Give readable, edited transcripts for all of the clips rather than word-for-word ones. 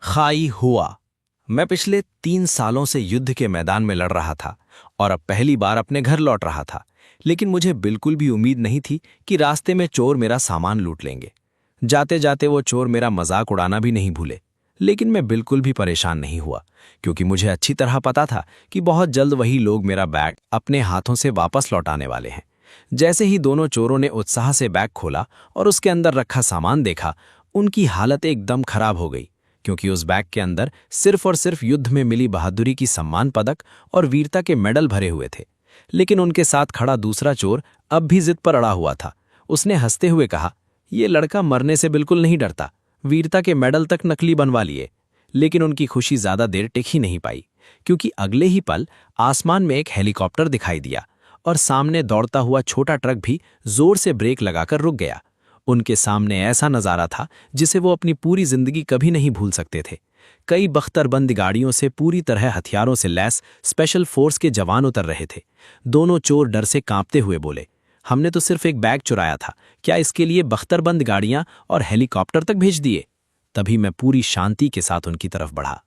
खाई हुआ। मैं पिछले 3 सालों से युद्ध के मैदान में लड़ रहा था और अब पहली बार अपने घर लौट रहा था। लेकिन मुझे बिल्कुल भी उम्मीद नहीं थी कि रास्ते में चोर मेरा सामान लूट लेंगे। जाते जाते वो चोर मेरा मजाक उड़ाना भी नहीं भूले। लेकिन मैं बिल्कुल भी परेशान नहीं हुआ, क्योंकि मुझे अच्छी तरह पता था कि बहुत जल्द वही लोग मेरा बैग अपने हाथों से वापस लौटाने वाले हैं। जैसे ही दोनों चोरों ने उत्साह से बैग खोला और उसके अंदर रखा सामान देखा, उनकी हालत एकदम खराब हो गई, क्योंकि उस बैग के अंदर सिर्फ और सिर्फ युद्ध में मिली बहादुरी की सम्मान पदक और वीरता के मेडल भरे हुए थे। लेकिन उनके साथ खड़ा दूसरा चोर अब भी जिद पर अड़ा हुआ था। उसने हंसते हुए कहा, "ये लड़का मरने से बिल्कुल नहीं डरता, वीरता के मेडल तक नकली बनवा लिए।" लेकिन उनकी खुशी ज्यादा देर टिक ही नहीं पाई, क्योंकि अगले ही पल आसमान में एक हेलीकॉप्टर दिखाई दिया और सामने दौड़ता हुआ छोटा ट्रक भी जोर से ब्रेक लगाकर रुक गया। उनके सामने ऐसा नजारा था जिसे वो अपनी पूरी जिंदगी कभी नहीं भूल सकते थे। कई बख्तरबंद गाड़ियों से पूरी तरह हथियारों से लैस स्पेशल फोर्स के जवान उतर रहे थे। दोनों चोर डर से कांपते हुए बोले, "हमने तो सिर्फ एक बैग चुराया था, क्या इसके लिए बख्तरबंद गाड़ियां और हेलीकॉप्टर तक भेज दिए?" तभी मैं पूरी शांति के साथ उनकी तरफ बढ़ा।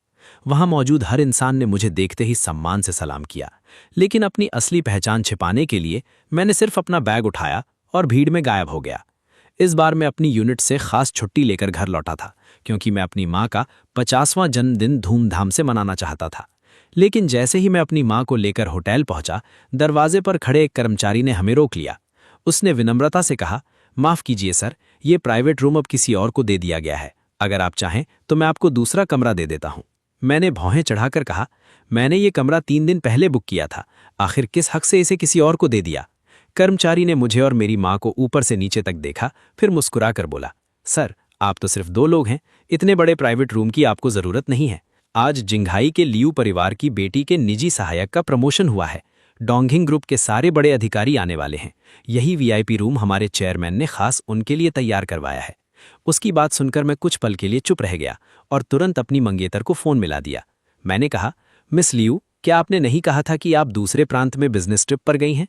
वहां मौजूद हर इंसान ने मुझे देखते ही सम्मान से सलाम किया, लेकिन अपनी असली पहचान छिपाने के लिए मैंने सिर्फ अपना बैग उठाया और भीड़ में गायब हो गया। इस बार मैं अपनी यूनिट से खास छुट्टी लेकर घर लौटा था, क्योंकि मैं अपनी माँ का 50वां जन्मदिन धूमधाम से मनाना चाहता था। लेकिन जैसे ही मैं अपनी माँ को लेकर होटल पहुंचा, दरवाजे पर खड़े एक कर्मचारी ने हमें रोक लिया। उसने विनम्रता से कहा, "माफ कीजिए सर, ये प्राइवेट रूम अब किसी और को दे दिया गया है। अगर आप चाहें तो मैं आपको दूसरा कमरा दे देता हूँ।" मैंने भौहें चढ़ाकर कहा, "मैंने ये कमरा 3 दिन पहले बुक किया था, आखिर किस हक से इसे किसी और को दे दिया?" कर्मचारी ने मुझे और मेरी माँ को ऊपर से नीचे तक देखा, फिर मुस्कुराकर बोला, "सर, आप तो सिर्फ 2 लोग हैं, इतने बड़े प्राइवेट रूम की आपको जरूरत नहीं है। आज जिंघाई के लियू परिवार की बेटी के निजी सहायक का प्रमोशन हुआ है। डोंगिंग ग्रुप के सारे बड़े अधिकारी आने वाले हैं। यही वीआईपी रूम हमारे चेयरमैन ने खास उनके लिए तैयार करवाया है।" उसकी बात सुनकर मैं कुछ पल के लिए चुप रह गया और तुरंत अपनी मंगेतर को फोन मिला दिया। मैंने कहा, "मिस लियू, क्या आपने नहीं कहा था कि आप दूसरे प्रांत में बिजनेस ट्रिप पर गई हैं?"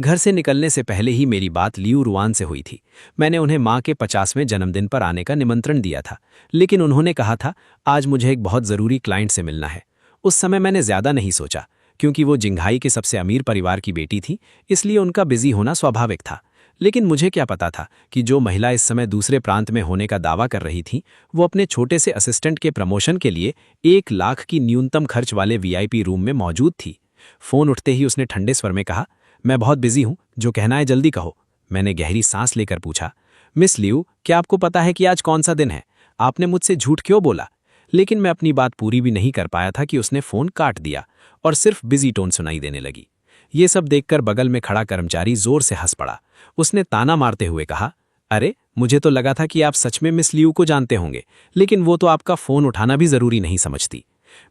घर से निकलने से पहले ही मेरी बात लियू रुआन से हुई थी। मैंने उन्हें माँ के 50वें जन्मदिन पर आने का निमंत्रण दिया था, लेकिन उन्होंने कहा था, "आज मुझे एक बहुत ज़रूरी क्लाइंट से मिलना है।" उस समय मैंने ज़्यादा नहीं सोचा, क्योंकि वो जिंघाई के सबसे अमीर परिवार की बेटी थी, इसलिए उनका बिजी होना स्वाभाविक था। लेकिन मुझे क्या पता था कि जो महिला इस समय दूसरे प्रांत में होने का दावा कर रही थी, वो अपने छोटे से असिस्टेंट के प्रमोशन के लिए 1 लाख की न्यूनतम खर्च वाले वीआईपी रूम में मौजूद थी। फोन उठते ही उसने ठंडे स्वर में कहा, "मैं बहुत बिजी हूं, जो कहना है जल्दी कहो।" मैंने गहरी सांस लेकर पूछा, "मिस लियू, क्या आपको पता है कि आज कौन सा दिन है? आपने मुझसे झूठ क्यों बोला?" लेकिन मैं अपनी बात पूरी भी नहीं कर पाया था कि उसने फोन काट दिया और सिर्फ बिजी टोन सुनाई देने लगी। ये सब देखकर बगल में खड़ा कर्मचारी जोर से हंस पड़ा। उसने ताना मारते हुए कहा, "अरे, मुझे तो लगा था कि आप सच में मिस लियू को जानते होंगे, लेकिन वो तो आपका फोन उठाना भी जरूरी नहीं समझती।"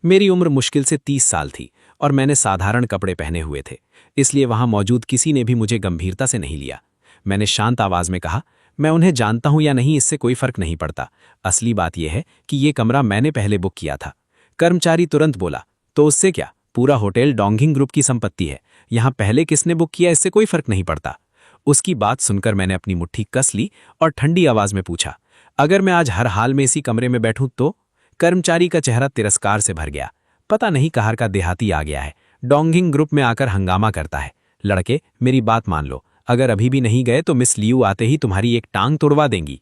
मेरी उम्र मुश्किल से 30 साल थी और मैंने साधारण कपड़े पहने हुए थे, इसलिए वहां मौजूद किसी ने भी मुझे गंभीरता से नहीं लिया। मैंने शांत आवाज में कहा, "मैं उन्हें जानता हूं या नहीं, इससे कोई फर्क नहीं पड़ता। असली बात यह है कि ये कमरा मैंने पहले बुक किया था।" कर्मचारी तुरंत बोला, "तो उससे क्या? पूरा होटल डोंगिंग ग्रुप की संपत्ति है। यहां पहले किसने बुक किया, इससे कोई फर्क नहीं पड़ता।" उसकी बात सुनकर मैंने अपनी मुट्ठी कस ली और ठंडी आवाज में पूछा, "अगर मैं आज हर हाल में इसी कमरे में बैठूं तो?" कर्मचारी का चेहरा तिरस्कार से भर गया। पता नहीं कहाँ का देहाती आ गया है, डोंगिंग ग्रुप में आकर हंगामा करता है। "लड़के, मेरी बात मान लो, अगर अभी भी नहीं गए तो मिस लियू आते ही तुम्हारी एक टांग तोड़वा देंगी।"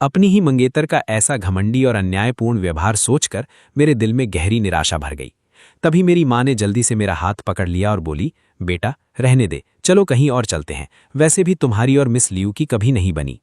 अपनी ही मंगेतर का ऐसा घमंडी और अन्यायपूर्ण व्यवहार सोचकर मेरे दिल में गहरी निराशा भर गई। तभी मेरी माँ ने जल्दी से मेरा हाथ पकड़ लिया और बोली, "बेटा, रहने दे, चलो कहीं और चलते हैं। वैसे भी तुम्हारी और मिस लियू की कभी नहीं बनी।"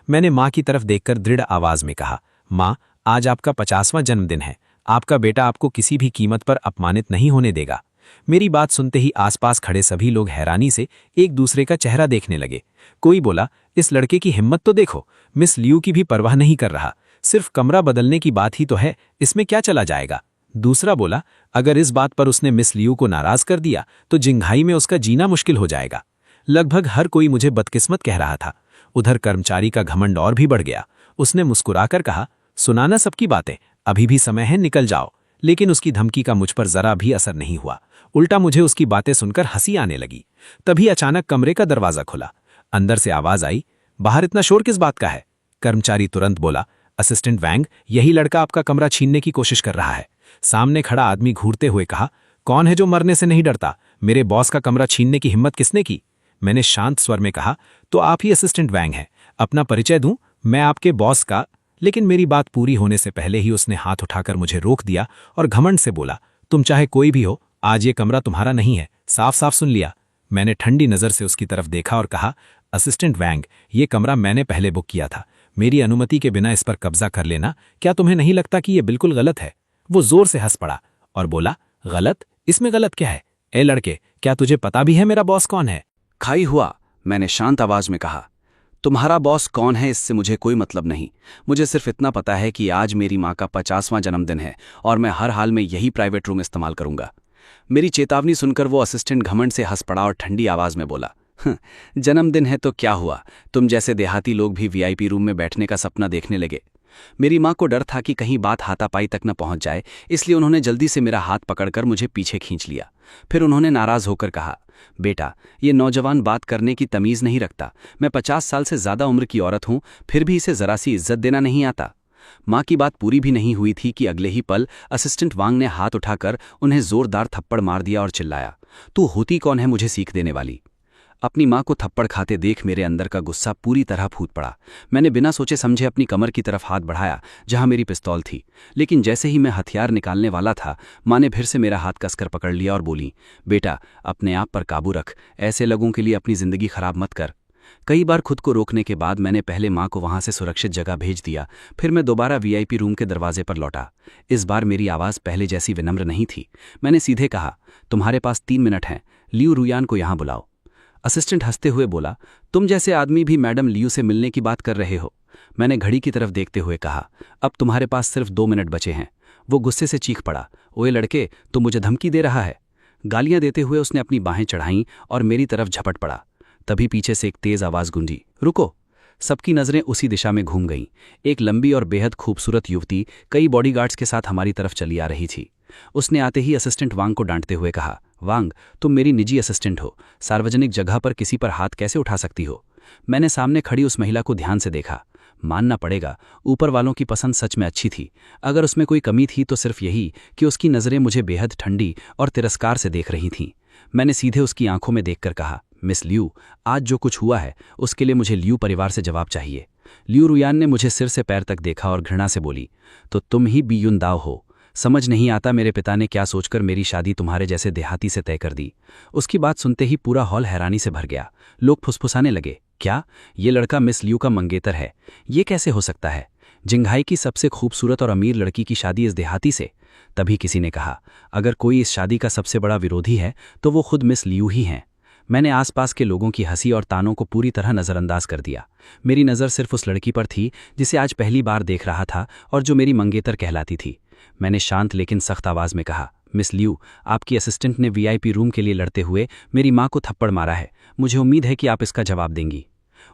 मैंने माँ की तरफ देखकर दृढ़ आवाज में कहा, "माँ, आज आपका 50वां जन्मदिन है। आपका बेटा आपको किसी भी कीमत पर अपमानित नहीं होने देगा।" मेरी बात सुनते ही आसपास खड़े सभी लोग हैरानी से एक दूसरे का चेहरा देखने लगे। कोई बोला, "इस लड़के की हिम्मत तो देखो, मिस लियू की भी परवाह नहीं कर रहा। सिर्फ कमरा बदलने की बात ही तो है, इसमें क्या चला जाएगा?" दूसरा बोला, "अगर इस बात पर उसने मिस लियू को नाराज कर दिया तो जिंघाई में उसका जीना मुश्किल हो जाएगा।" लगभग हर कोई मुझे बदकिस्मत कह रहा था। उधर कर्मचारी का घमंड और भी बढ़ गया। उसने मुस्कुराकर कहा, "सुनाना सबकी बातें, अभी भी समय है, निकल जाओ।" लेकिन उसकी धमकी का मुझ पर जरा भी असर नहीं हुआ। उल्टा मुझे उसकी बातें सुनकर हंसी आने लगी। तभी अचानक कमरे का दरवाजा खुला। अंदर से आवाज आई, "बाहर इतना शोर किस बात का है?" कर्मचारी तुरंत बोला, असिस्टेंट वैंग, यही लड़का आपका कमरा छीनने की कोशिश कर रहा है। सामने खड़ा आदमी घूरते हुए कहा। कौन है जो मरने से नहीं डरता? मेरे बॉस का कमरा छीनने की हिम्मत किसने की? मैंने शांत स्वर में कहा, तो आप ही असिस्टेंट वैंग हैं। अपना परिचय दूं? मैं आपके बॉस का। लेकिन मेरी बात पूरी होने से पहले ही उसने हाथ उठाकर मुझे रोक दिया और घमंड से बोला, तुम चाहे कोई भी हो, आज ये कमरा तुम्हारा नहीं है। साफ साफ सुन लिया। मैंने ठंडी नजर से उसकी तरफ देखा और कहा, असिस्टेंट वैंग, ये कमरा मैंने पहले बुक किया था। मेरी अनुमति के बिना इस पर कब्जा कर लेना, क्या तुम्हें नहीं लगता कि यह बिल्कुल गलत है? वो जोर से हंस पड़ा और बोला, गलत? इसमें गलत क्या है? ए लड़के, क्या तुझे पता भी है मेरा बॉस कौन है? खाई हुआ, मैंने शांत आवाज में कहा। तुम्हारा बॉस कौन है इससे मुझे कोई मतलब नहीं। मुझे सिर्फ इतना पता है कि आज मेरी माँ का 50वां जन्मदिन है और मैं हर हाल में यही प्राइवेट रूम इस्तेमाल करूंगा। मेरी चेतावनी सुनकर वो असिस्टेंट घमंड से हंस पड़ा और ठंडी आवाज में बोला, जन्मदिन है तो क्या हुआ? तुम जैसे देहाती लोग भी वीआईपी रूम में बैठने का सपना देखने लगे। मेरी माँ को डर था कि कहीं बात हाथापाई तक न पहुंच जाए, इसलिए उन्होंने जल्दी से मेरा हाथ पकड़कर मुझे पीछे खींच लिया। फिर उन्होंने नाराज होकर कहा, बेटा, ये नौजवान बात करने की तमीज नहीं रखता। मैं 50 साल से ज्यादा उम्र की औरत हूं, फिर भी इसे जरा सी इज्जत देना नहीं आता। माँ की बात पूरी भी नहीं हुई थी कि अगले ही पल असिस्टेंट वांग ने हाथ उठाकर उन्हें जोरदार थप्पड़ मार दिया और चिल्लाया, तू होती कौन है मुझे सीख देने वाली? अपनी माँ को थप्पड़ खाते देख मेरे अंदर का गुस्सा पूरी तरह फूट पड़ा। मैंने बिना सोचे समझे अपनी कमर की तरफ हाथ बढ़ाया जहां मेरी पिस्तौल थी, लेकिन जैसे ही मैं हथियार निकालने वाला था, माँ ने फिर से मेरा हाथ कसकर पकड़ लिया और बोली, बेटा, अपने आप पर काबू रख, ऐसे लोगों के लिए अपनी जिंदगी खराब मत कर। कई बार खुद को रोकने के बाद मैंने पहले माँ को वहां से सुरक्षित जगह भेज दिया, फिर मैं दोबारा वीआईपी रूम के दरवाजे पर लौटा। इस बार मेरी आवाज़ पहले जैसी विनम्र नहीं थी। मैंने सीधे कहा, तुम्हारे पास 3 मिनट हैं, लियू रुयान को यहां बुलाओ। असिस्टेंट हंसते हुए बोला, तुम जैसे आदमी भी मैडम लियू से मिलने की बात कर रहे हो? मैंने घड़ी की तरफ देखते हुए कहा, अब तुम्हारे पास सिर्फ 2 मिनट बचे हैं। वो गुस्से से चीख पड़ा, ओए लड़के, तू मुझे धमकी दे रहा है? गालियां देते हुए उसने अपनी बाहें चढ़ाईं और मेरी तरफ झपट पड़ा। तभी पीछे से एक तेज आवाज गूंजी, रुको। सबकी नजरें उसी दिशा में घूम गईं। एक लंबी और बेहद खूबसूरत युवती कई बॉडीगार्ड्स के साथ हमारी तरफ चली आ रही थी। उसने आते ही असिस्टेंट वांग को डांटते हुए कहा, वांग, तुम मेरी निजी असिस्टेंट हो, सार्वजनिक जगह पर किसी पर हाथ कैसे उठा सकती हो? मैंने सामने खड़ी उस महिला को ध्यान से देखा। मानना पड़ेगा, ऊपर वालों की पसंद सच में अच्छी थी। अगर उसमें कोई कमी थी तो सिर्फ यही कि उसकी नज़रें मुझे बेहद ठंडी और तिरस्कार से देख रही थीं। मैंने सीधे उसकी आंखों में देखकर कहा, मिस लियू, आज जो कुछ हुआ है उसके लिए मुझे लियू परिवार से जवाब चाहिए। लियू रुयान ने मुझे सिर से पैर तक देखा और घृणा से बोली, तो तुम ही बियुन दाव हो? समझ नहीं आता मेरे पिता ने क्या सोचकर मेरी शादी तुम्हारे जैसे देहाती से तय कर दी। उसकी बात सुनते ही पूरा हॉल हैरानी से भर गया। लोग फुसफुसाने लगे, क्या ये लड़का मिस लियू का मंगेतर है? ये कैसे हो सकता है? जिंघाई की सबसे खूबसूरत और अमीर लड़की की शादी इस देहाती से? तभी किसी ने कहा, अगर कोई इस शादी का सबसे बड़ा विरोधी है तो वो खुद मिस लियू ही हैं। मैंने आसपास के लोगों की हंसी और तानों को पूरी तरह नज़रअंदाज कर दिया। मेरी नज़र सिर्फ उस लड़की पर थी जिसे आज पहली बार देख रहा था और जो मेरी मंगेतर कहलाती थी। मैंने शांत लेकिन सख्त आवाज में कहा, मिस लियू, आपकी असिस्टेंट ने वीआईपी रूम के लिए लड़ते हुए मेरी माँ को थप्पड़ मारा है। मुझे उम्मीद है कि आप इसका जवाब देंगी।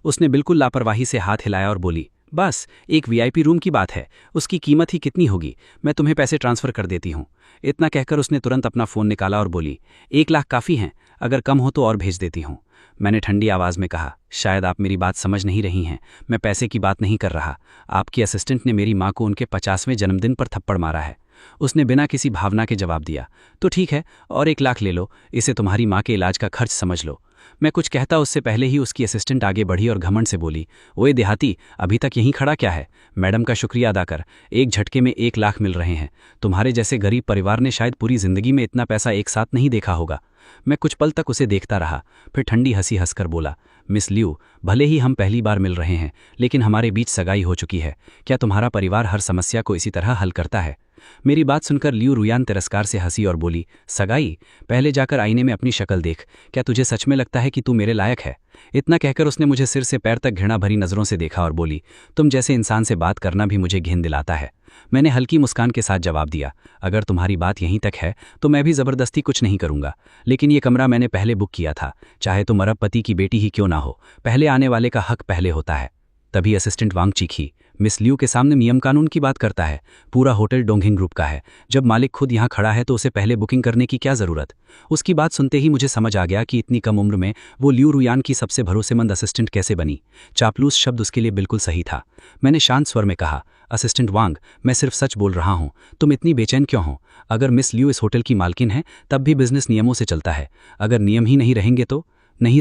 उसने बिल्कुल लापरवाही से हाथ हिलाया और बोली, बस एक वीआईपी रूम की बात है, उसकी कीमत ही कितनी होगी? मैं तुम्हें पैसे ट्रांसफ़र कर देती हूँ। इतना कहकर उसने तुरंत अपना फ़ोन निकाला और बोली, 1 लाख काफ़ी हैं, अगर कम हो तो और भेज देती हूँ। मैंने ठंडी आवाज़ में कहा, शायद आप मेरी बात समझ नहीं रही हैं, मैं पैसे की बात नहीं कर रहा। आपकी असिस्टेंट ने मेरी माँ को उनके 50वें जन्मदिन पर थप्पड़ मारा है। उसने बिना किसी भावना के जवाब दिया, तो ठीक है, और 1 लाख ले लो, इसे तुम्हारी माँ के इलाज का खर्च समझ लो। मैं कुछ कहता उससे पहले ही उसकी असिस्टेंट आगे बढ़ी और घमंड से बोली, ओए देहाती, अभी तक यहीं खड़ा क्या है? मैडम का शुक्रिया अदा कर, एक झटके में 1 लाख मिल रहे हैं। तुम्हारे जैसे गरीब परिवार ने शायद पूरी जिंदगी में इतना पैसा एक साथ नहीं देखा होगा। मैं कुछ पल तक उसे देखता रहा, फिर ठंडी हंसी हंसकर बोला, मिस लियू, भले ही हम पहली बार मिल रहे हैं, लेकिन हमारे बीच सगाई हो चुकी है। क्या तुम्हारा परिवार हर समस्या को इसी तरह हल करता है? मेरी बात सुनकर लियू रुयान तिरस्कार से हंसी और बोली, सगाई? पहले जाकर आईने में अपनी शक्ल देख, क्या तुझे सच में लगता है कि तू मेरे लायक है? इतना कहकर उसने मुझे सिर से पैर तक घृणा भरी नज़रों से देखा और बोली, तुम जैसे इंसान से बात करना भी मुझे घिन दिलाता है। मैंने हल्की मुस्कान के साथ जवाब दिया, अगर तुम्हारी बात यहीं तक है तो मैं भी ज़बरदस्ती कुछ नहीं करूंगा, लेकिन ये कमरा मैंने पहले बुक किया था। चाहे तुम अरबपति की बेटी ही क्यों ना हो, पहले आने वाले का हक पहले होता है। तभी असिस्टेंट वांग चीखी, मिस लियू के सामने नियम कानून की बात करता है। पूरा होटल डोंगहिंग ग्रुप का है। जब मालिक खुद यहाँ खड़ा है तो उसे पहले बुकिंग करने की क्या ज़रूरत। उसकी बात सुनते ही मुझे समझ आ गया कि इतनी कम उम्र में वो लियू रुयान की सबसे भरोसेमंद असिस्टेंट कैसे बनी। चापलूस शब्द उसके लिए बिल्कुल सही था। मैंने शांत स्वर में कहा, असिस्टेंट वांग, मैं सिर्फ सच बोल रहा हूँ। तुम इतनी बेचैन क्यों हो? अगर मिस लियू इस होटल की मालकिन है तब भी बिजनेस नियमों से चलता है। अगर नियम ही नहीं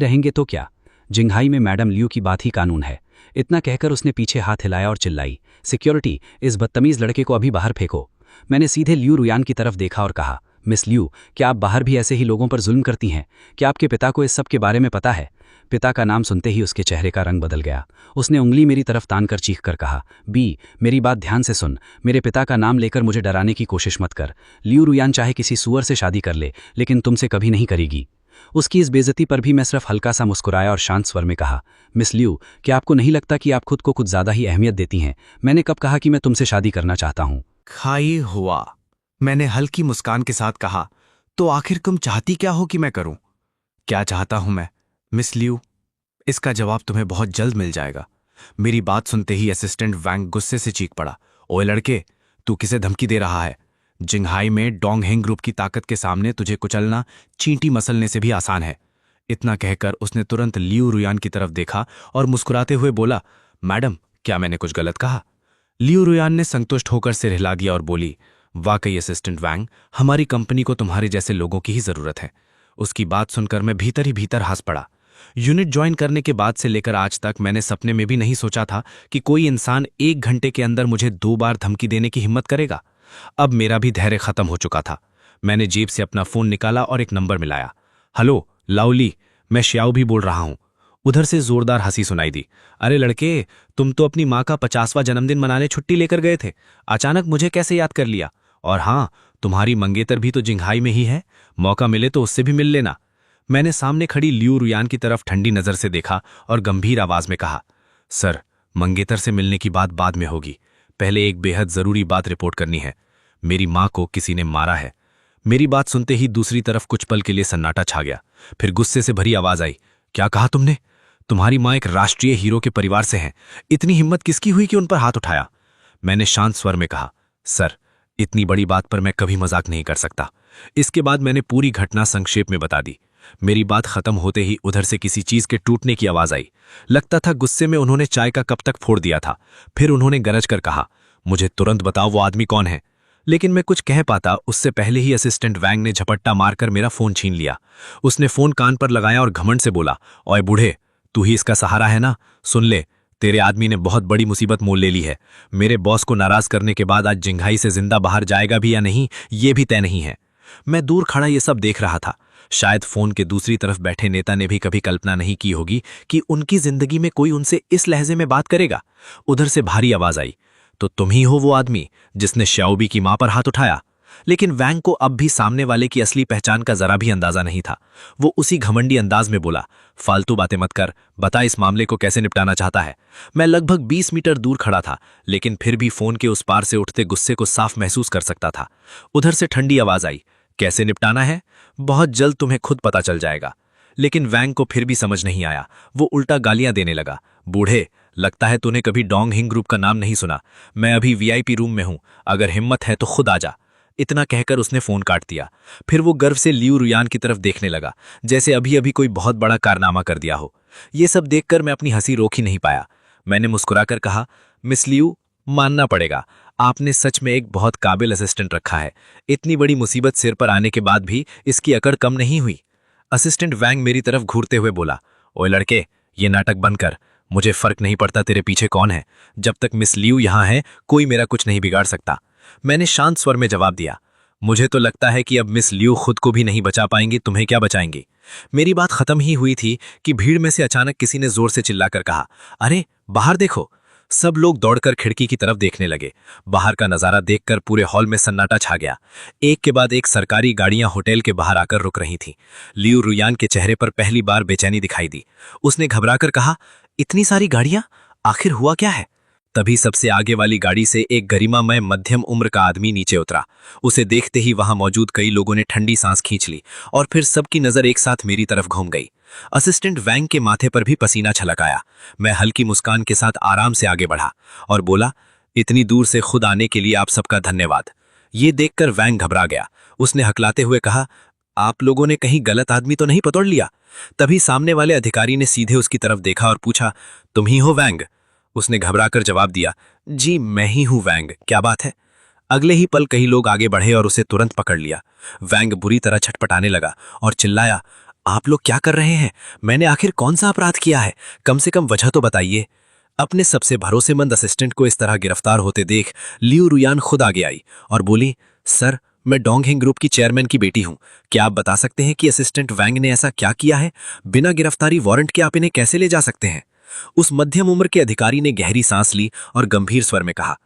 रहेंगे तो क्या? जिंघाई में मैडम लियू की बात ही कानून है। इतना कहकर उसने पीछे हाथ हिलाया और चिल्लाई, सिक्योरिटी, इस बदतमीज लड़के को अभी बाहर फेंको। मैंने सीधे लियू रुयान की तरफ देखा और कहा, मिस लियू, क्या आप बाहर भी ऐसे ही लोगों पर जुल्म करती हैं? क्या आपके पिता को इस सब के बारे में पता है? पिता का नाम सुनते ही उसके चेहरे का रंग बदल गया। उसने उंगली मेरी तरफ तान कर चीख कर कहा, बी, मेरी बात ध्यान से सुन। मेरे पिता का नाम लेकर मुझे डराने की कोशिश मत कर। लियू रुयान चाहे किसी सुअर से शादी कर ले, लेकिन तुमसे कभी नहीं करेगी। उसकी इस बेइज्जती पर भी मैं सिर्फ हल्का सा मुस्कुराया और शांत स्वर में कहा, मिस लियू, क्या आपको नहीं लगता कि आप खुद को कुछ ज्यादा ही अहमियत देती हैं? मैंने कब कहा कि मैं तुमसे शादी करना चाहता हूं? खाई हुआ, मैंने हल्की मुस्कान के साथ कहा। तो आखिर तुम चाहती क्या हो कि मैं करूं? क्या चाहता हूं मैं, मिस लियू? इसका जवाब तुम्हें बहुत जल्द मिल जाएगा। मेरी बात सुनते ही असिस्टेंट वैंग गुस्से से चीख पड़ा, ओए लड़के, तू किसे धमकी दे रहा है? जिंघाई में डोंगहिंग ग्रुप की ताकत के सामने तुझे कुचलना चींटी मसलने से भी आसान है। इतना कहकर उसने तुरंत लियू रुयान की तरफ देखा और मुस्कुराते हुए बोला, मैडम, क्या मैंने कुछ गलत कहा? लियू रुयान ने संतुष्ट होकर सिर हिला दिया और बोली, वाकई असिस्टेंट वैंग, हमारी कंपनी को तुम्हारे जैसे लोगों की ही जरूरत है। उसकी बात सुनकर मैं भीतर ही भीतर हंस पड़ा। यूनिट ज्वाइन करने के बाद से लेकर आज तक मैंने सपने में भी नहीं सोचा था कि कोई इंसान 1 घंटे के अंदर मुझे 2 बार धमकी देने की हिम्मत करेगा। अब मेरा भी धैर्य खत्म हो चुका था। मैंने जेब से अपना फोन निकाला और एक नंबर मिलाया। हेलो लाउली, मैं श्याओ भी बोल रहा हूं। उधर से जोरदार हंसी सुनाई दी। अरे लड़के, तुम तो अपनी माँ का 50वां जन्मदिन मनाने छुट्टी लेकर गए थे, अचानक मुझे कैसे याद कर लिया? और हाँ, तुम्हारी मंगेतर भी तो जिंघाई में ही है, मौका मिले तो उससे भी मिल लेना। मैंने सामने खड़ी लियू रुयान की तरफ ठंडी नजर से देखा और गंभीर आवाज में कहा, सर, मंगेतर से मिलने की बात बाद में होगी, पहले एक बेहद जरूरी बात रिपोर्ट करनी है। मेरी माँ को किसी ने मारा है। मेरी बात सुनते ही दूसरी तरफ कुछ पल के लिए सन्नाटा छा गया। फिर गुस्से से भरी आवाज आई, क्या कहा तुमने? तुम्हारी माँ एक राष्ट्रीय हीरो के परिवार से हैं। इतनी हिम्मत किसकी हुई कि उन पर हाथ उठाया? मैंने शांत स्वर में कहा, सर, इतनी बड़ी बात पर मैं कभी मजाक नहीं कर सकता। इसके बाद मैंने पूरी घटना संक्षेप में बता दी। मेरी बात खत्म होते ही उधर से किसी चीज के टूटने की आवाज आई। लगता था गुस्से में उन्होंने चाय का कप तक फोड़ दिया था। फिर उन्होंने गरज कर कहा, मुझे तुरंत बताओ वो आदमी कौन है। लेकिन मैं कुछ कह पाता उससे पहले ही असिस्टेंट वैंग ने झपट्टा मारकर मेरा फोन छीन लिया। उसने फोन कान पर लगाया और घमंड से बोला, ओए बूढ़े, तू ही इसका सहारा है ना? सुन ले, तेरे आदमी ने बहुत बड़ी मुसीबत मोल ले ली है। मेरे बॉस को नाराज करने के बाद आज जिंघाई से जिंदा बाहर जाएगा भी या नहीं, ये भी तय नहीं है। मैं दूर खड़ा ये सब देख रहा था। शायद फोन के दूसरी तरफ बैठे नेता ने भी कभी कल्पना नहीं की होगी कि उनकी जिंदगी में कोई उनसे इस लहजे में बात करेगा। उधर से भारी आवाज आई, तो तुम ही हो वो आदमी जिसने श्याओबी की मां पर हाथ उठाया? लेकिन वैंग को अब भी सामने वाले की असली पहचान का जरा भी अंदाजा नहीं था। वो उसी घमंडी अंदाज में बोला, फालतू बातें मत कर, बता इस मामले को कैसे निपटाना चाहता है। मैं लगभग 20 मीटर दूर खड़ा था, लेकिन फिर भी फोन के उस पार से उठते गुस्से को साफ महसूस कर सकता था। उधर से ठंडी आवाज आई, कैसे निपटाना है? बहुत जल्द तुम्हें खुद पता चल जाएगा। लेकिन वैंग को फिर भी समझ नहीं आया। वो उल्टा गालियां देने लगा, बूढ़े, लगता है तूने कभी डोंगहिंग ग्रुप का नाम नहीं सुना। मैं अभी वीआईपी रूम में हूं, अगर हिम्मत है तो खुद आ जा। इतना कहकर उसने फोन काट दिया। फिर वो गर्व से लियू रुयान की तरफ देखने लगा, जैसे अभी अभी कोई बहुत बड़ा कारनामा कर दिया हो। ये सब देखकर मैं अपनी हंसी रोक ही नहीं पाया। मैंने मुस्कुराकर कहा, मिस लियू, मानना पड़ेगा, आपने सच में एक बहुत काबिल असिस्टेंट रखा है। इतनी बड़ी मुसीबत सिर पर आने के बाद भी इसकी अकड़ कम नहीं हुई। असिस्टेंट वैंग मेरी तरफ घूरते हुए बोला, ओए लड़के, ये नाटक बंद कर। मुझे फर्क नहीं पड़ता तेरे पीछे कौन है, जब तक मिस लियू यहां है कोई मेरा कुछ नहीं बिगाड़ सकता। मैंने शांत स्वर में जवाब दिया, मुझे तो लगता है कि अब मिस लियू खुद को भी नहीं बचा पाएंगी, तुम्हें क्या बचाएंगी। मेरी बात खत्म ही हुई थी कि भीड़ में से अचानक किसी ने जोर से चिल्लाकर कहा, अरे बाहर देखो। सब लोग दौड़कर खिड़की की तरफ देखने लगे। बाहर का नजारा देखकर पूरे हॉल में सन्नाटा छा गया। एक के बाद एक सरकारी गाड़ियां होटल के बाहर आकर रुक रही थीं। लियू रुयान के चेहरे पर पहली बार बेचैनी दिखाई दी। उसने घबराकर कहा, इतनी सारी गाड़ियां, आखिर हुआ क्या है? तभी सबसे आगे वाली गाड़ी से एक गरिमामय मध्यम उम्र का आदमी नीचे उतरा। उसे देखते ही वहां मौजूद कई लोगों ने ठंडी सांस खींच ली और फिर सबकी नजर एक साथ मेरी तरफ घूम गई। असिस्टेंट वैंग के माथे पर भी पसीना छलक आया। मैं हल्की मुस्कान के साथ आराम से आगे बढ़ा और बोला, इतनी दूर से खुद आने के लिए आप सबका धन्यवाद। ये देखकर वैंग घबरा गया। उसने हकलाते हुए कहा, आप लोगों ने कहीं गलत आदमी तो नहीं पकड़ लिया? तभी सामने वाले अधिकारी ने सीधे उसकी तरफ देखा और पूछा, तुम ही हो वैंग? उसने घबराकर जवाब दिया, जी मैं ही हूं वैंग, क्या बात है? अगले ही पल कई लोग आगे बढ़े और उसे तुरंत पकड़ लिया। वैंग बुरी तरह छटपटाने लगा और चिल्लाया, आप लोग क्या कर रहे हैं? मैंने आखिर कौन सा अपराध किया है? कम से कम वजह तो बताइए। अपने सबसे भरोसेमंद असिस्टेंट को इस तरह गिरफ्तार होते देख लियू रुयान खुद आगे आई और बोली, सर मैं डोंगहिंग ग्रुप की चेयरमैन की बेटी हूं। क्या आप बता सकते हैं कि असिस्टेंट वैंग ने ऐसा क्या किया है? बिना गिरफ्तारी वारंट के आप इन्हें कैसे ले जा सकते हैं? उस मध्यम उम्र के अधिकारी ने गहरी सांस ली और गंभीर स्वर में कहा,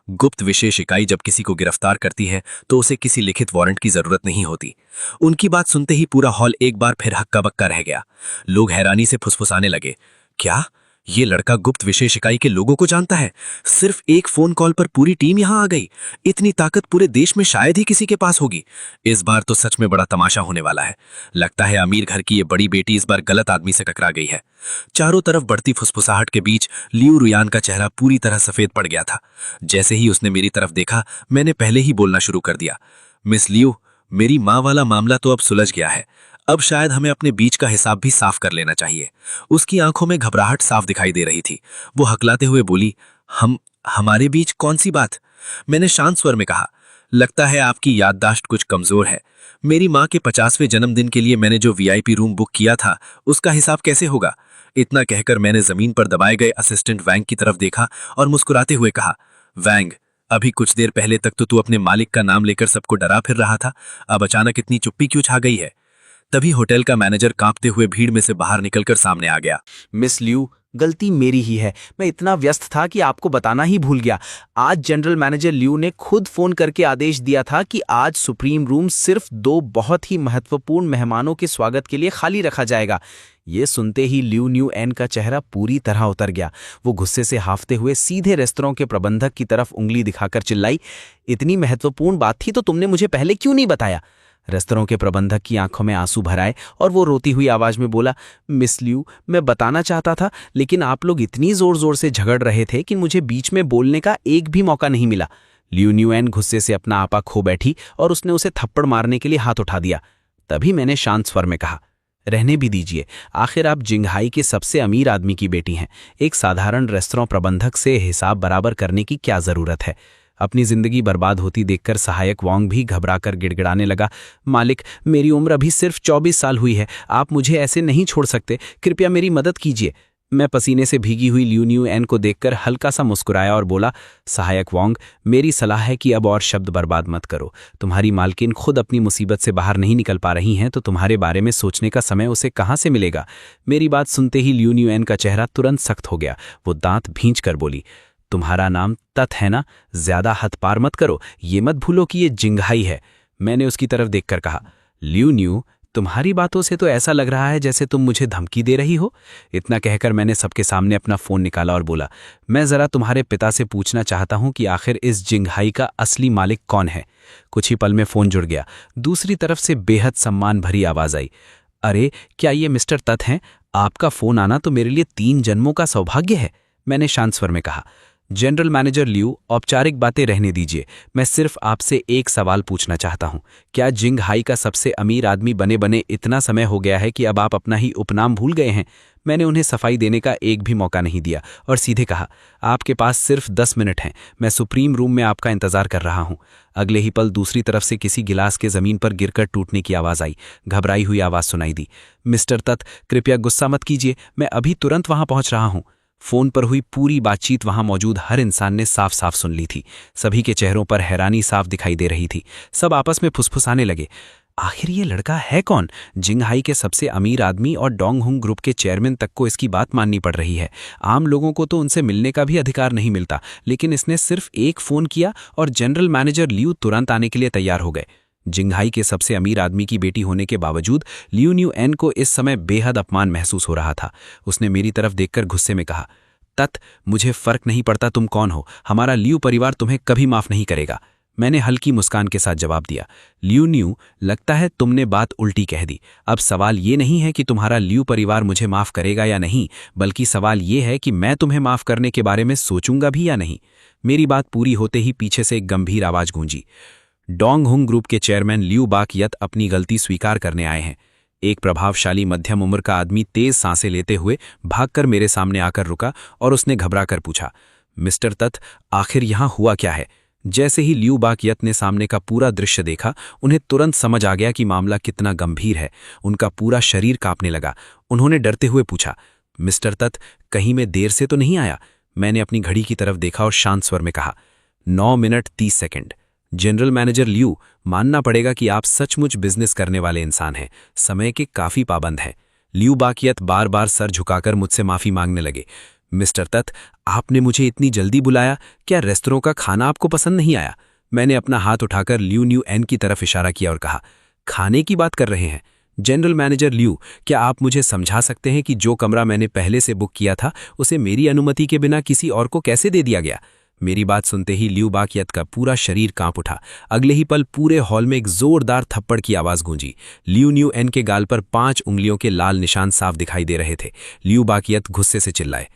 गुप्त विशेष इकाई जब किसी को गिरफ्तार करती है तो उसे किसी लिखित वारंट की जरूरत नहीं होती। उनकी बात सुनते ही पूरा हॉल एक बार फिर हक्का बक्का रह गया। लोग हैरानी से फुसफुसाने लगे, क्या ये लड़का गुप्त विशेष इकाई के लोगों को जानता है? सिर्फ एक फोन कॉल पर पूरी टीम यहां आ गई। इतनी ताकत पूरे देश में शायद ही किसी के पास होगी। इस बार तो सच में बड़ा तमाशा होने वाला है। लगता है अमीर घर की ये बड़ी बेटी इस बार गलत आदमी से टकरा गई है। चारों तरफ बढ़ती फुसफुसाहट के बीच लियू रुयान का चेहरा पूरी तरह सफेद पड़ गया था। जैसे ही उसने मेरी तरफ देखा, मैंने पहले ही बोलना शुरू कर दिया, मिस लियू, मेरी माँ वाला मामला तो अब सुलझ गया है। अब शायद हमें अपने बीच का हिसाब भी साफ कर लेना चाहिए। उसकी आंखों में घबराहट साफ दिखाई दे रही थी। वो हकलाते हुए बोली, हमारे बीच कौन सी बात? मैंने शांत स्वर में कहा, लगता है आपकी याददाश्त कुछ कमजोर है। मेरी माँ के 50वें जन्मदिन के लिए मैंने जो वीआईपी रूम बुक किया था, उसका हिसाब कैसे होगा? इतना कहकर मैंने जमीन पर दबाए गए असिस्टेंट वैंग की तरफ देखा और मुस्कुराते हुए कहा, वैंग, अभी कुछ देर पहले तक तो तू अपने मालिक का नाम लेकर सबको डरा फिर रहा था। अब अचानक इतनी चुप्पी क्यों छा गई है? तभी होटल का मैनेजर कांपते हुए भीड़ में से बाहर निकलकर सामने आ गया। मिस लियू, गलती मेरी ही है। मैं इतना व्यस्त था कि आपको बताना ही भूल गया। आज जनरल मैनेजर लियू ने खुद फोन करके आदेश दिया था कि आज सुप्रीम रूम सिर्फ 2 बहुत ही महत्वपूर्ण मेहमानों के स्वागत के लिए खाली रखा जाएगा। ये सुनते ही लियू न्यू एन का चेहरा पूरी तरह उतर गया। वो गुस्से से हाफते हुए सीधे रेस्तरां के प्रबंधक की तरफ उंगली दिखाकर चिल्लाई, इतनी महत्वपूर्ण बात थी तो तुमने मुझे पहले क्यों नहीं बताया? रेस्तरां के प्रबंधक की आंखों में आंसू भर आए और वो रोती हुई आवाज में बोला, मिस लियू, मैं बताना चाहता था लेकिन आप लोग इतनी जोर जोर से झगड़ रहे थे कि मुझे बीच में बोलने का एक भी मौका नहीं मिला। लियू न्यू एन गुस्से से अपना आपा खो बैठी और उसने उसे थप्पड़ मारने के लिए हाथ उठा दिया। तभी मैंने शांत स्वर में कहा, रहने भी दीजिए, आखिर आप जिंगहाई के सबसे अमीर आदमी की बेटी हैं। एक साधारण रेस्तरां प्रबंधक से हिसाब बराबर करने की क्या जरूरत है? अपनी जिंदगी बर्बाद होती देखकर सहायक वांग भी घबराकर गिड़गिड़ाने लगा, मालिक, मेरी उम्र अभी सिर्फ 24 साल हुई है। आप मुझे ऐसे नहीं छोड़ सकते, कृपया मेरी मदद कीजिए। मैं पसीने से भीगी हुई लियू न्यू एन को देखकर हल्का सा मुस्कुराया और बोला, सहायक वांग, मेरी सलाह है कि अब और शब्द बर्बाद मत करो। तुम्हारी मालकिन खुद अपनी मुसीबत से बाहर नहीं निकल पा रही हैं तो तुम्हारे बारे में सोचने का समय उसे कहाँ से मिलेगा? मेरी बात सुनते ही लियू न्यू एन का चेहरा तुरंत सख्त हो गया। वो दांत भींच कर बोली, तुम्हारा नाम तत है ना? ज्यादा हद पार मत करो, ये मत भूलो कि ये जिंगहाई है। मैंने उसकी तरफ देखकर कहा, लियू न्यू, तुम्हारी बातों से तो ऐसा लग रहा है जैसे तुम मुझे धमकी दे रही हो। इतना कहकर मैंने सबके सामने अपना फोन निकाला और बोला, मैं जरा तुम्हारे पिता से पूछना चाहता हूं कि आखिर इस जिंगहाई का असली मालिक कौन है। कुछ ही पल में फोन जुड़ गया। दूसरी तरफ से बेहद सम्मान भरी आवाज आई, अरे क्या ये मिस्टर तत हैं? आपका फोन आना तो मेरे लिए 3 जन्मों का सौभाग्य है। मैंने शांत स्वर में कहा, जनरल मैनेजर लियू, औपचारिक बातें रहने दीजिए। मैं सिर्फ आपसे एक सवाल पूछना चाहता हूं। क्या जिंगहाई का सबसे अमीर आदमी बने बने इतना समय हो गया है कि अब आप अपना ही उपनाम भूल गए हैं? मैंने उन्हें सफाई देने का एक भी मौका नहीं दिया और सीधे कहा, आपके पास सिर्फ 10 मिनट हैं। मैं सुप्रीम रूम में आपका इंतजार कर रहा हूं। अगले ही पल दूसरी तरफ से किसी गिलास के जमीन पर गिरकर टूटने की आवाज आई। घबराई हुई आवाज सुनाई दी, मिस्टर तत, कृपया गुस्सा मत कीजिए, मैं अभी तुरंत वहां पहुंच रहा हूं। फोन पर हुई पूरी बातचीत वहां मौजूद हर इंसान ने साफ साफ सुन ली थी। सभी के चेहरों पर हैरानी साफ दिखाई दे रही थी। सब आपस में फुसफुसाने लगे, आखिर ये लड़का है कौन? जिंगहाई के सबसे अमीर आदमी और डोंगहुंग ग्रुप के चेयरमैन तक को इसकी बात माननी पड़ रही है। आम लोगों को तो उनसे मिलने का भी अधिकार नहीं मिलता, लेकिन इसने सिर्फ एक फोन किया और जनरल मैनेजर लियू तुरंत आने के लिए तैयार हो गए। जिंगहाई के सबसे अमीर आदमी की बेटी होने के बावजूद लियू न्यू एन को इस समय बेहद अपमान महसूस हो रहा था। उसने मेरी तरफ देखकर गुस्से में कहा, तत, मुझे फर्क नहीं पड़ता तुम कौन हो, हमारा लियू परिवार तुम्हें कभी माफ नहीं करेगा। मैंने हल्की मुस्कान के साथ जवाब दिया। लियू न्यू, लगता है तुमने बात उल्टी कह दी। अब सवाल ये नहीं है कि तुम्हारा लियू परिवार मुझे माफ करेगा या नहीं, बल्कि सवाल ये है कि मैं तुम्हें माफ करने के बारे में सोचूंगा भी या नहीं। मेरी बात पूरी होते ही पीछे से एक गंभीर आवाज गूंजी। डोंग हुंग ग्रुप के चेयरमैन लियू बाक यत अपनी गलती स्वीकार करने आए हैं। एक प्रभावशाली मध्यम उम्र का आदमी तेज सांसें लेते हुए भागकर मेरे सामने आकर रुका और उसने घबराकर पूछा, मिस्टर तत, आखिर यहां हुआ क्या है? जैसे ही लियू बाक यत ने सामने का पूरा दृश्य देखा, उन्हें तुरंत समझ आ गया कि मामला कितना गंभीर है। उनका पूरा शरीर कांपने लगा। उन्होंने डरते हुए पूछा, मिस्टर तत, कहीं मैं देर से तो नहीं आया? मैंने अपनी घड़ी की तरफ देखा और शांत स्वर में कहा, 9 minute 30 second. General manager Liu, मानना पड़ेगा कि आप सचमुच बिजनेस करने वाले इंसान हैं, समय के काफी पाबंद हैं। लियू बाकियत बार बार सर झुकाकर मुझसे माफी मांगने लगे। मिस्टर तत, आपने मुझे इतनी जल्दी बुलाया, क्या रेस्तरों का खाना आपको पसंद नहीं आया? मैंने अपना हाथ उठाकर लियू न्यू एन की तरफ इशारा किया और कहा, खाने की बात कर रहे हैं? जनरल मैनेजर लियू, क्या आप मुझे समझा सकते हैं कि जो कमरा मैंने पहले से बुक किया था उसे मेरी अनुमति के बिना किसी और को कैसे दे दिया गया? मेरी बात सुनते ही लियू बाकियत का पूरा शरीर कांप उठा। अगले ही पल पूरे हॉल में एक जोरदार थप्पड़ की आवाज गूंजी। लियू न्यू एन के गाल पर 5 उंगलियों के लाल निशान साफ दिखाई दे रहे थे। लियू बाकियत गुस्से से चिल्लाए,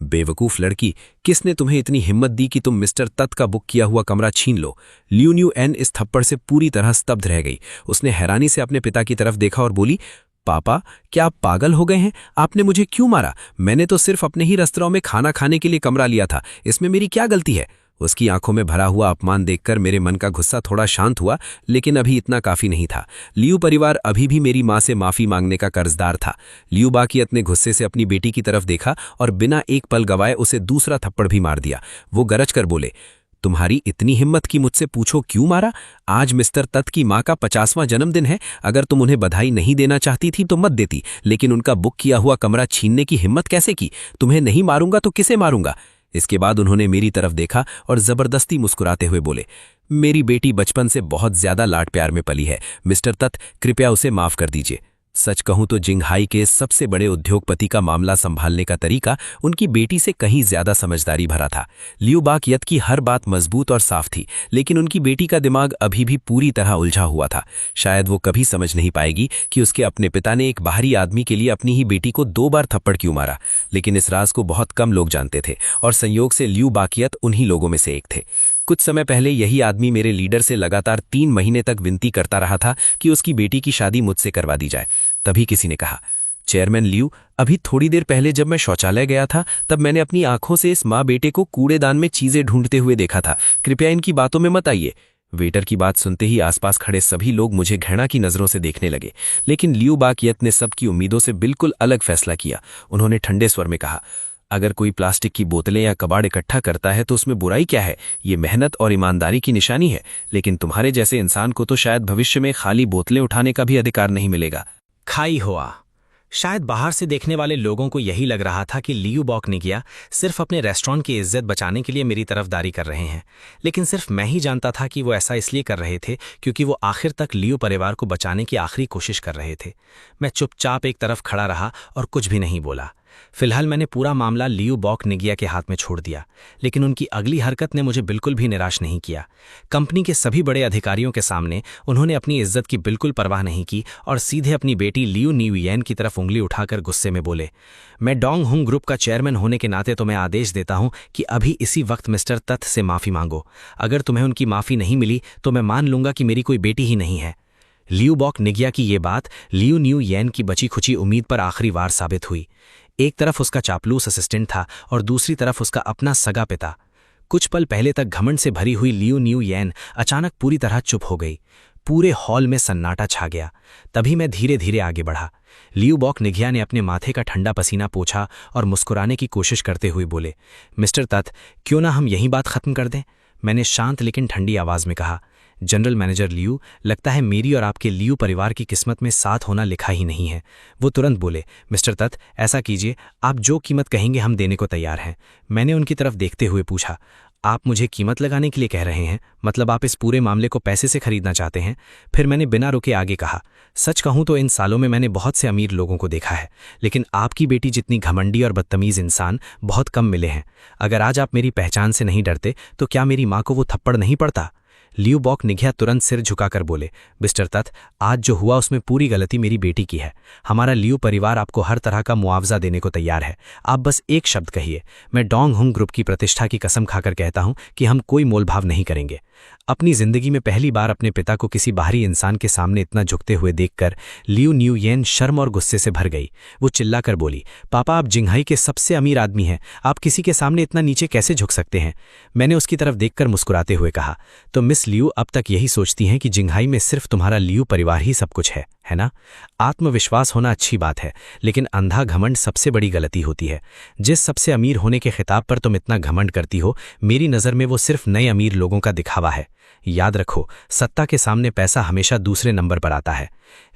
बेवकूफ लड़की, किसने तुम्हें इतनी हिम्मत दी कि तुम मिस्टर तत का बुक किया हुआ कमरा छीन लो? लियू न्यू एन इस थप्पड़ से पूरी तरह स्तब्ध रह गई। उसने हैरानी से अपने पिता की तरफ देखा और बोली, पापा, क्या आप पागल हो गए हैं? आपने मुझे क्यों मारा? मैंने तो सिर्फ अपने ही रेस्तरां में खाना खाने के लिए कमरा लिया था, इसमें मेरी क्या गलती है? उसकी आंखों में भरा हुआ अपमान देखकर मेरे मन का गुस्सा थोड़ा शांत हुआ, लेकिन अभी इतना काफी नहीं था। लियू परिवार अभी भी मेरी मां से माफी मांगने का कर्जदार था। लियू बाकियत ने गुस्से से अपनी बेटी की तरफ देखा और बिना एक पल गवाए उसे दूसरा थप्पड़ भी मार दिया। वो गरज कर बोले, तुम्हारी इतनी हिम्मत की मुझसे पूछो क्यों मारा? आज मिस्टर तत की मां का 50वां जन्मदिन है। अगर तुम उन्हें बधाई नहीं देना चाहती थी तो मत देती, लेकिन उनका बुक किया हुआ कमरा छीनने की हिम्मत कैसे की? तुम्हें नहीं मारूंगा तो किसे मारूंगा? इसके बाद उन्होंने मेरी तरफ देखा और जबरदस्ती मुस्कुराते हुए बोले, मेरी बेटी बचपन से बहुत ज्यादा लाड प्यार में पली है। मिस्टर तत, कृपया उसे माफ कर दीजिए। सच कहूं तो जिंगहाई के सबसे बड़े उद्योगपति का मामला संभालने का तरीका उनकी बेटी से कहीं ज्यादा समझदारी भरा था। लियू बाकियत की हर बात मजबूत और साफ थी, लेकिन उनकी बेटी का दिमाग अभी भी पूरी तरह उलझा हुआ था। शायद वो कभी समझ नहीं पाएगी कि उसके अपने पिता ने एक बाहरी आदमी के लिए अपनी ही बेटी को 2 बार थप्पड़ क्यों मारा। लेकिन इस राज को बहुत कम लोग जानते थे और संयोग से लियू बाकियत उन्हीं लोगों में से एक थे। कुछ समय पहले यही आदमी मेरे लीडर से लगातार 3 महीने तक विनती करता रहा था कि उसकी बेटी की शादी मुझसे करवा दी जाए। तभी किसी ने कहा, चेयरमैन लियू, अभी थोड़ी देर पहले जब मैं शौचालय गया था तब मैंने अपनी आंखों से इस माँ बेटे को कूड़ेदान में चीजें ढूंढते हुए देखा था। कृपया इनकी बातों में मत आइए। वेटर की बात सुनते ही आसपास खड़े सभी लोग मुझे घृणा की नजरों से देखने लगे, लेकिन लियू बाकियत ने सबकी उम्मीदों से बिल्कुल अलग फैसला किया। उन्होंने ठंडे स्वर में कहा, अगर कोई प्लास्टिक की बोतलें या कबाड़ इकट्ठा करता है तो उसमें बुराई क्या है? ये मेहनत और ईमानदारी की निशानी है। लेकिन तुम्हारे जैसे इंसान को तो शायद भविष्य में खाली बोतलें उठाने का भी अधिकार नहीं मिलेगा। खाई हुआ। शायद बाहर से देखने वाले लोगों को यही लग रहा था कि लियू बॉक निगिया सिर्फ अपने रेस्टोरेंट की इज्जत बचाने के लिए मेरी तरफदारी कर रहे हैं, लेकिन सिर्फ मैं ही जानता था कि वो ऐसा इसलिए कर रहे थे क्योंकि वो आखिर तक लियू परिवार को बचाने की आखिरी कोशिश कर रहे थे। मैं चुपचाप एक तरफ खड़ा रहा और कुछ भी नहीं बोला। फिलहाल मैंने पूरा मामला लियू बॉक निगिया के हाथ में छोड़ दिया, लेकिन उनकी अगली हरकत ने मुझे बिल्कुल भी निराश नहीं किया। कंपनी के सभी बड़े अधिकारियों के सामने उन्होंने अपनी इज्जत की बिल्कुल परवाह नहीं की और सीधे अपनी बेटी लियू न्यू येन की तरफ उंगली उठाकर गुस्से में बोले, मैं डोंग हुंग ग्रुप का चेयरमैन होने के नाते तुम्हें आदेश देता हूं कि अभी इसी वक्त मिस्टर तत से माफी मांगो। अगर तुम्हें उनकी माफी नहीं मिली तो मैं मान लूंगा कि मेरी कोई बेटी ही नहीं है। लियू बॉक निगिया की ये बात लियू न्यू येन की बची खुची उम्मीद पर आखिरी वार साबित हुई। एक तरफ उसका चापलूस असिस्टेंट था और दूसरी तरफ उसका अपना सगा पिता। कुछ पल पहले तक घमंड से भरी हुई लियू न्यू येन अचानक पूरी तरह चुप हो गई। पूरे हॉल में सन्नाटा छा गया। तभी मैं धीरे धीरे आगे बढ़ा। लियू बॉक निगिया ने अपने माथे का ठंडा पसीना पोंछा और मुस्कुराने की कोशिश करते हुए बोले, मिस्टर तत, क्यों ना हम यही बात खत्म कर दें? मैंने शांत लेकिन ठंडी आवाज में कहा, जनरल मैनेजर लियू, लगता है मेरी और आपके लियू परिवार की किस्मत में साथ होना लिखा ही नहीं है। वो तुरंत बोले, मिस्टर तत, ऐसा कीजिए, आप जो कीमत कहेंगे हम देने को तैयार हैं। मैंने उनकी तरफ देखते हुए पूछा, आप मुझे कीमत लगाने के लिए कह रहे हैं? मतलब आप इस पूरे मामले को पैसे से खरीदना चाहते हैं? फिर मैंने बिना रुके आगे कहा, सच कहूं तो इन सालों में मैंने बहुत से अमीर लोगों को देखा है, लेकिन आपकी बेटी जितनी घमंडी और बदतमीज इंसान बहुत कम मिले हैं। अगर आज आप मेरी पहचान से नहीं डरते तो क्या मेरी मां को वो थप्पड़ नहीं पड़ता? लियू बॉक निघिया तुरंत सिर झुकाकर बोले, मिस्टर तथ, आज जो हुआ उसमें पूरी गलती मेरी बेटी की है। हमारा लियू परिवार आपको हर तरह का मुआवजा देने को तैयार है। आप बस एक शब्द कहिए। मैं डोंग हुंग ग्रुप की प्रतिष्ठा की कसम खाकर कहता हूं कि हम कोई मोलभाव नहीं करेंगे। अपनी जिंदगी में पहली बार अपने पिता को किसी बाहरी इंसान के सामने इतना झुकते हुए देखकर लियू न्यू येन शर्म और गुस्से से भर गई। वो चिल्लाकर बोली, पापा, आप जिंघाई के सबसे अमीर आदमी हैं, आप किसी के सामने इतना नीचे कैसे झुक सकते हैं? मैंने उसकी तरफ देखकर मुस्कुराते हुए कहा, तो मिस लियू अब तक यही सोचती हैं कि जिंघाई में सिर्फ तुम्हारा लियू परिवार ही सब कुछ है ना? आत्मविश्वास होना अच्छी बात है, लेकिन अंधा घमंड सबसे बड़ी गलती होती है। जिस सबसे अमीर होने के खिताब पर तुम इतना घमंड करती हो, मेरी नज़र में वो सिर्फ नए अमीर लोगों का दिखावा है। याद रखो, सत्ता के सामने पैसा हमेशा दूसरे नंबर पर आता है।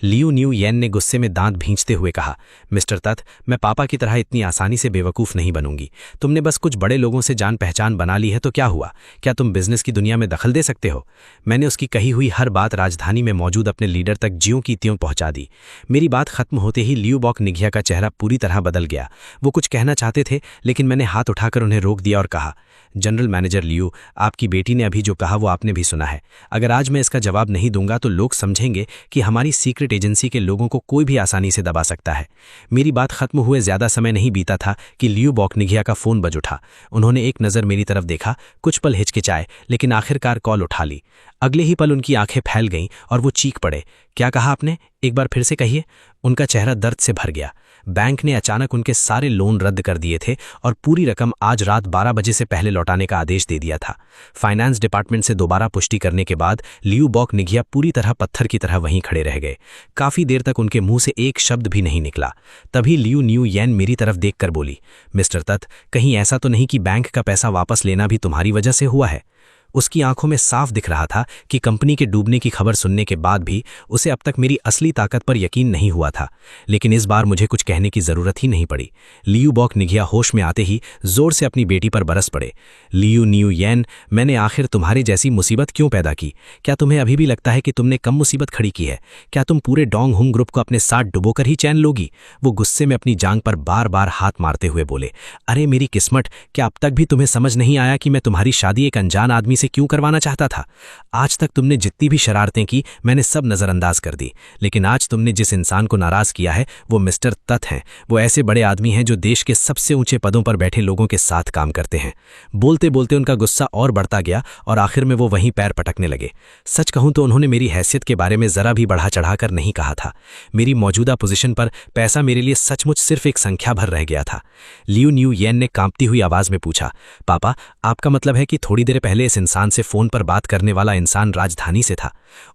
लियू न्यू येन ने गुस्से में दांत भींचते हुए कहा, मिस्टर तथ, मैं पापा की तरह इतनी आसानी से बेवकूफ़ नहीं बनूंगी। तुमने बस कुछ बड़े लोगों से जान पहचान बना ली है तो क्या हुआ? क्या तुम बिजनेस की दुनिया में दखल दे सकते हो? मैंने उसकी कही हुई हर बात राजधानी में मौजूद अपने लीडर तक ज्यों की त्यों पहुंचा दी। मेरी बात खत्म होते ही लियू बॉक निघिया का चेहरा पूरी तरह बदल गया। वो कुछ कहना चाहते थे, लेकिन मैंने हाथ उठाकर उन्हें रोक दिया और कहा, जनरल मैनेजर लियू, आपकी बेटी ने अभी जो कहा वो आपने भी सुना है। अगर आज मैं इसका जवाब नहीं दूंगा तो लोग समझेंगे कि हमारी सीक्रेट एजेंसी के लोगों को कोई भी आसानी से दबा सकता है। मेरी बात खत्म हुए ज्यादा समय नहीं बीता था कि लियू बॉक निघिया का फोन बज उठा। उन्होंने एक नज़र मेरी तरफ देखा, कुछ पल हिचकिचाए, लेकिन आखिरकार कॉल उठा ली। अगले ही पल उनकी आंखें फैल गईं और वो चीख पड़े, क्या कहा आपने? एक बार फिर से कहिए। उनका चेहरा दर्द से भर गया। बैंक ने अचानक उनके सारे लोन रद्द कर दिए थे और पूरी रकम आज रात 12 बजे से पहले लौटाने का आदेश दे दिया था। फाइनेंस डिपार्टमेंट से दोबारा पुष्टि करने के बाद लियू बॉक निघिया पूरी तरह पत्थर की तरह वहीं खड़े रह गए। काफी देर तक उनके मुंह से एक शब्द भी नहीं निकला। तभी लियू न्यू येन मेरी तरफ देखकर बोली, मिस्टर तथ, कहीं ऐसा तो नहीं कि बैंक का पैसा वापस लेना भी तुम्हारी वजह से हुआ है? उसकी आंखों में साफ दिख रहा था कि कंपनी के डूबने की खबर सुनने के बाद भी उसे अब तक मेरी असली ताकत पर यकीन नहीं हुआ था। लेकिन इस बार मुझे कुछ कहने की जरूरत ही नहीं पड़ी। लियू बॉक निघिया होश में आते ही जोर से अपनी बेटी पर बरस पड़े। लियू न्यू येन, मैंने आखिर तुम्हारे जैसी मुसीबत क्यों पैदा की? क्या तुम्हें अभी भी लगता है कि तुमने कम मुसीबत खड़ी की है? क्या तुम पूरे डोंग हुंग ग्रुप को अपने साथ डुबोकर ही चैन लोगी? वो गुस्से में अपनी जांघ पर बार बार हाथ मारते हुए बोले, अरे मेरी किस्मत, क्या अब तक भी तुम्हें समझ नहीं आया कि मैं तुम्हारी शादी एक अनजान आदमी से क्यों करवाना चाहता था? आज तक तुमने जितनी भी शरारतें की मैंने सब नजरअंदाज कर दी, लेकिन आज तुमने जिस इंसान को नाराज किया है वो मिस्टर तथ हैं। वो ऐसे बड़े आदमी हैं जो देश के सबसे ऊंचे पदों पर बैठे लोगों के साथ काम करते हैं। बोलते बोलते उनका गुस्सा और बढ़ता गया और आखिर में वो वहीं पैर पटकने लगे। सच कहूं तो उन्होंने मेरी हैसियत के बारे में जरा भी बढ़ा चढ़ाकर नहीं कहा था। मेरी मौजूदा पोजीशन पर पैसा मेरे लिए सचमुच सिर्फ एक संख्या भर रह गया था। लियू न्यू येन ने कांपती हुई आवाज में पूछा, पापा, आपका मतलब है कि थोड़ी देर पहले इस इंसान से फोन पर बात करने वाला इंसान राजधानी से था?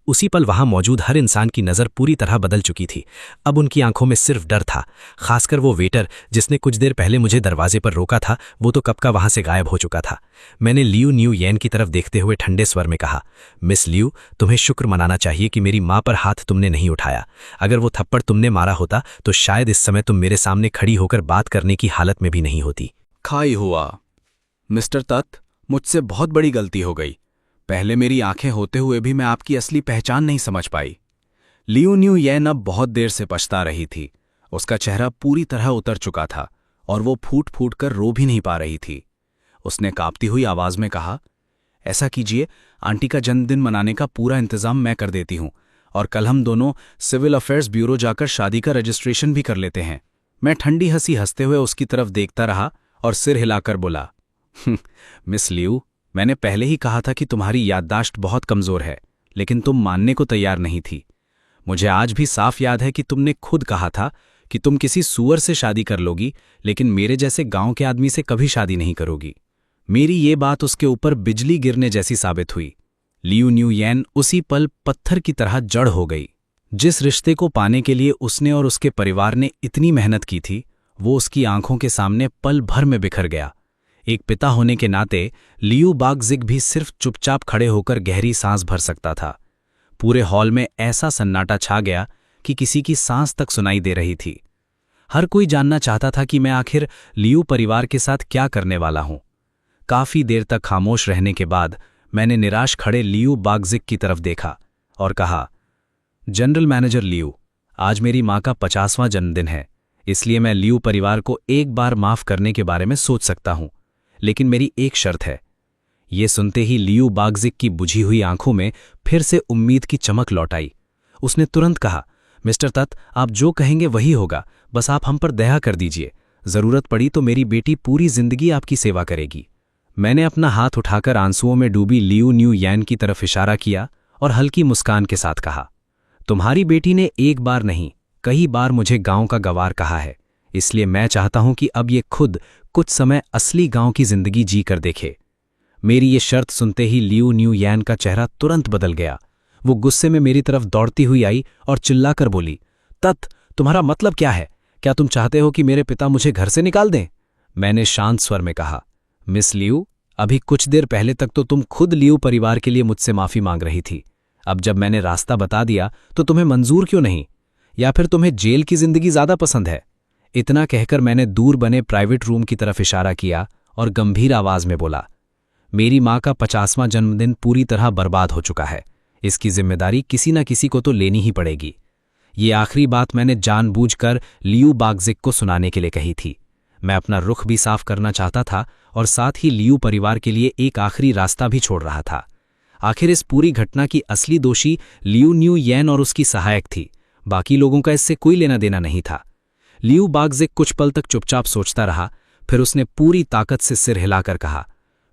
उसी पल वहां मौजूद हर इंसान की नजर पूरी तरह बदल चुकी थी। अब उनकी आंखों में सिर्फ डर था। खासकर वो वेटर जिसने कुछ देर पहले मुझे दरवाजे पर रोका था, वो तो कब का वहां से गायब हो चुका था। मैंने लियू न्यू येन की तरफ देखते हुए ठंडे स्वर में कहा, मिस लियू, तुम्हें शुक्र मनाना चाहिए कि मेरी मां पर हाथ तुमने नहीं उठाया। अगर वो थप्पड़ तुमने मारा होता तो शायद इस समय तुम मेरे सामने खड़ी होकर बात करने की हालत में भी नहीं होती। खाई हुआ। मिस्टर तथ, मुझसे बहुत बड़ी गलती हो गई। पहले मेरी आंखें होते हुए भी मैं आपकी असली पहचान नहीं समझ पाई। लियू न्यू येन अब बहुत देर से पछता रही थी। उसका चेहरा पूरी तरह उतर चुका था और वो फूट फूट कर रो भी नहीं पा रही थी। उसने कांपती हुई आवाज में कहा, ऐसा कीजिए, आंटी का जन्मदिन मनाने का पूरा इंतजाम मैं कर देती हूं और कल हम दोनों सिविल अफेयर्स ब्यूरो जाकर शादी का रजिस्ट्रेशन भी कर लेते हैं। मैं ठंडी हंसी हंसते हुए उसकी तरफ देखता रहा और सिर हिलाकर बोला, मिस लियू, मैंने पहले ही कहा था कि तुम्हारी याददाश्त बहुत कमजोर है, लेकिन तुम मानने को तैयार नहीं थी। मुझे आज भी साफ याद है कि तुमने खुद कहा था कि तुम किसी सुअर से शादी कर लोगी, लेकिन मेरे जैसे गांव के आदमी से कभी शादी नहीं करोगी। मेरी ये बात उसके ऊपर बिजली गिरने जैसी साबित हुई। लियू न्यू येन उसी पल पत्थर की तरह जड़ हो गई। जिस रिश्ते को पाने के लिए उसने और उसके परिवार ने इतनी मेहनत की थी, वो उसकी आंखों के सामने पल भर में बिखर गया। एक पिता होने के नाते लियू बागजिग भी सिर्फ चुपचाप खड़े होकर गहरी सांस भर सकता था। पूरे हॉल में ऐसा सन्नाटा छा गया कि किसी की सांस तक सुनाई दे रही थी। हर कोई जानना चाहता था कि मैं आखिर लियू परिवार के साथ क्या करने वाला हूं। काफी देर तक खामोश रहने के बाद मैंने निराश खड़े लियू बागजिग की तरफ देखा और कहा, जनरल मैनेजर लियू, आज मेरी मां का 50वां जन्मदिन है, इसलिए मैं लियू परिवार को एक बार माफ करने के बारे में सोच सकता हूं, लेकिन मेरी एक शर्त है। ये सुनते ही लियू बागजिक की बुझी हुई आंखों में फिर से उम्मीद की चमक लौट आई। उसने तुरंत कहा, मिस्टर तत्, आप जो कहेंगे वही होगा, बस आप हम पर दया कर दीजिए। जरूरत पड़ी तो मेरी बेटी पूरी जिंदगी आपकी सेवा करेगी। मैंने अपना हाथ उठाकर आंसुओं में डूबी लियू न्यू यैन की तरफ इशारा किया और हल्की मुस्कान के साथ कहा, तुम्हारी बेटी ने एक बार नहीं कई बार मुझे गांव का गवार कहा है, इसलिए मैं चाहता हूं कि अब ये खुद कुछ समय असली गांव की जिंदगी जी कर देखे। मेरी ये शर्त सुनते ही लियू न्यू यैन का चेहरा तुरंत बदल गया। वो गुस्से में मेरी तरफ दौड़ती हुई आई और चिल्लाकर बोली, तत्, तुम्हारा मतलब क्या है? क्या तुम चाहते हो कि मेरे पिता मुझे घर से निकाल दें? मैंने शांत स्वर में कहा, मिस लियू, अभी कुछ देर पहले तक तो तुम खुद लियू परिवार के लिए मुझसे माफी मांग रही थी। अब जब मैंने रास्ता बता दिया तो तुम्हें मंजूर क्यों नहीं? या फिर तुम्हें जेल की जिंदगी ज्यादा पसंद है? इतना कहकर मैंने दूर बने प्राइवेट रूम की तरफ इशारा किया और गंभीर आवाज में बोला, मेरी मां का 50वां जन्मदिन पूरी तरह बर्बाद हो चुका है। इसकी जिम्मेदारी किसी न किसी को तो लेनी ही पड़ेगी। ये आखिरी बात मैंने जानबूझकर लियू बागजिक को सुनाने के लिए कही थी। मैं अपना रुख भी साफ करना चाहता था और साथ ही लियू परिवार के लिए एक आखिरी रास्ता भी छोड़ रहा था। आखिर इस पूरी घटना की असली दोषी लियू न्यू यैन और उसकी सहायक थी। बाकी लोगों का इससे कोई लेना देना नहीं था। लियू बागजिक कुछ पल तक चुपचाप सोचता रहा, फिर उसने पूरी ताकत से सिर हिलाकर कहा,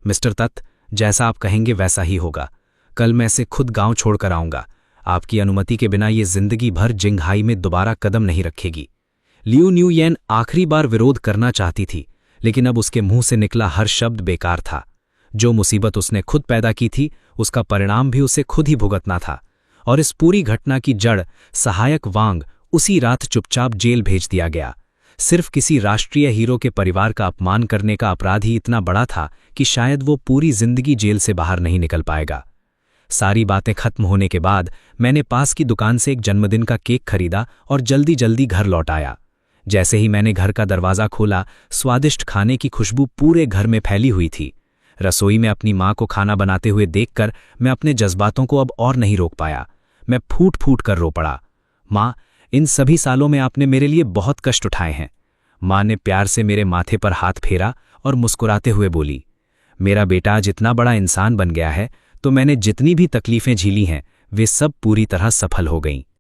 मिस्टर तत्, जैसा आप कहेंगे वैसा ही होगा। कल मैं इसे खुद गांव छोड़कर आऊंगा। आपकी अनुमति के बिना ये जिंदगी भर जिंघाई में दोबारा कदम नहीं रखेगी। लियू न्यू यैन आखिरी बार विरोध करना चाहती थी, लेकिन अब उसके मुंह से निकला हर शब्द बेकार था। जो मुसीबत उसने खुद पैदा की थी, उसका परिणाम भी उसे खुद ही भुगतना था। और इस पूरी घटना की जड़ सहायक वांग उसी रात चुपचाप जेल भेज दिया गया। सिर्फ किसी राष्ट्रीय हीरो के परिवार का अपमान करने का अपराध ही इतना बड़ा था कि शायद वो पूरी जिंदगी जेल से बाहर नहीं निकल पाएगा। सारी बातें खत्म होने के बाद मैंने पास की दुकान से एक जन्मदिन का केक खरीदा और जल्दी जल्दी घर लौट आया। जैसे ही मैंने घर का दरवाजा खोला, स्वादिष्ट खाने की खुशबू पूरे घर में फैली हुई थी। रसोई में अपनी मां को खाना बनाते हुए देखकर मैं अपने जज्बातों को अब और नहीं रोक पाया। मैं फूट फूट कर रो पड़ा। मां, इन सभी सालों में आपने मेरे लिए बहुत कष्ट उठाए हैं। मां ने प्यार से मेरे माथे पर हाथ फेरा और मुस्कुराते हुए बोली, मेरा बेटा आज इतना बड़ा इंसान बन गया है तो मैंने जितनी भी तकलीफें झीली हैं वे सब पूरी तरह सफल हो गईं।